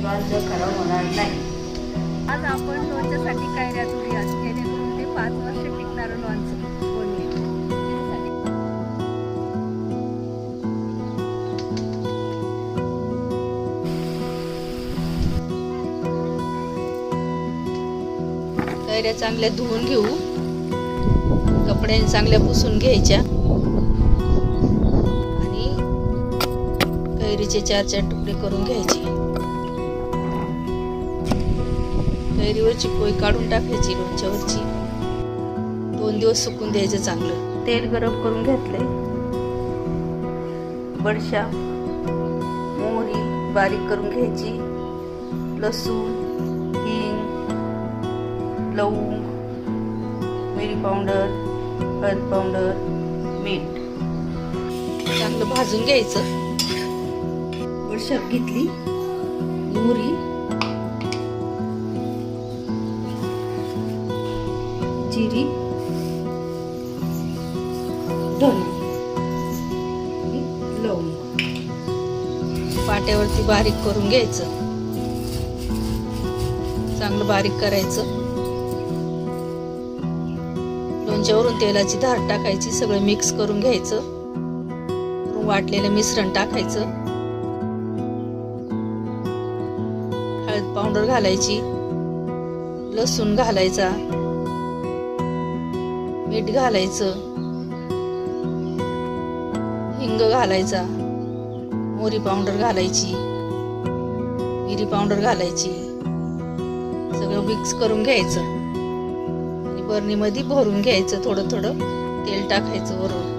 लोणचं खराब होणार नाही. आज आपण लोणच्यासाठी कैऱ्या तोडूया, जेणेकरून ते 5 वर्ष टिकणारं लोणचं बनवूया. कैऱ्या चांगल्या धुवून घेऊ, कपड्याने चांगल्या पुसून घ्यायच्या आणि कैरीचे 4-4 तुकडे करून घ्यायचे. कैरीवरची पोई काढून टाकायची लोणच्यावरची. 2 दिवस सुकून द्यायचं चांगलं. तेल गरम करून घेतले. बडीशेप, मोहरी बारीक करून घ्यायची, लसूण, हिंग, लवंग, मिरी पावडर, हळद पावडर, मीठ चांगलं भाजून घ्यायचं. बडीशेप घेतली, मोहरी, जिरी, धने, लवंग पाट्यावरती बारीक करून घ्यायचं. चांगलं बारीक करायचं. लोणच्यावरून तेलाची धार टाकायची. सगळं मिक्स करून घ्यायचं. वाटलेलं मिश्रण टाकायचं. हळद पावडर घालायची, लसूण घालायचा, मीठ घालायचं, हिंग घालायचा, मोहरी पावडर घालायची, मिरी पावडर घालायची. सगळं मिक्स करून घ्यायचं आणि बरणीमध्ये भरून घ्यायचं. थोडं थोडं तेल टाकायचं वरून.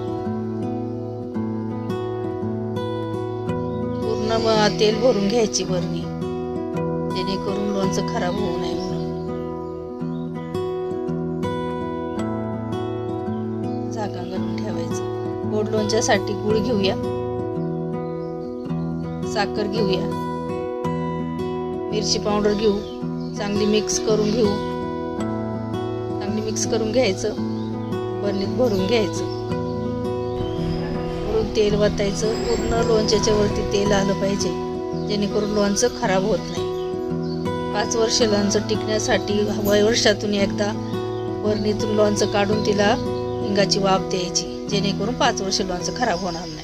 पूर्ण तेल भरून घ्यायची बरणी, जेणेकरून लोणचं खराब होऊ नये म्हणून. झाकण घालून ठेवायचं. गोड लोणच्यासाठी गूळ घेऊया, साखर घेऊया, मिरची पावडर घेऊ. चांगली मिक्स करून घेऊ. चांगली मिक्स करून घ्यायचं. बरणीत भरून घ्यायचं. वरून तेल वतायचं. पूर्ण लोणच्याच्या वरती तेल आलं पाहिजे, जेणेकरून लोणचं खराब होत नाही. 5 वर्ष लोणचं टिकण्यासाठी वर्षातून एकदा बरणीतून लोणचं काढून तिला हिंगाची वाफ द्यायची, जेणेकरून 5 वर्ष लोणचं खराब होणार नाही.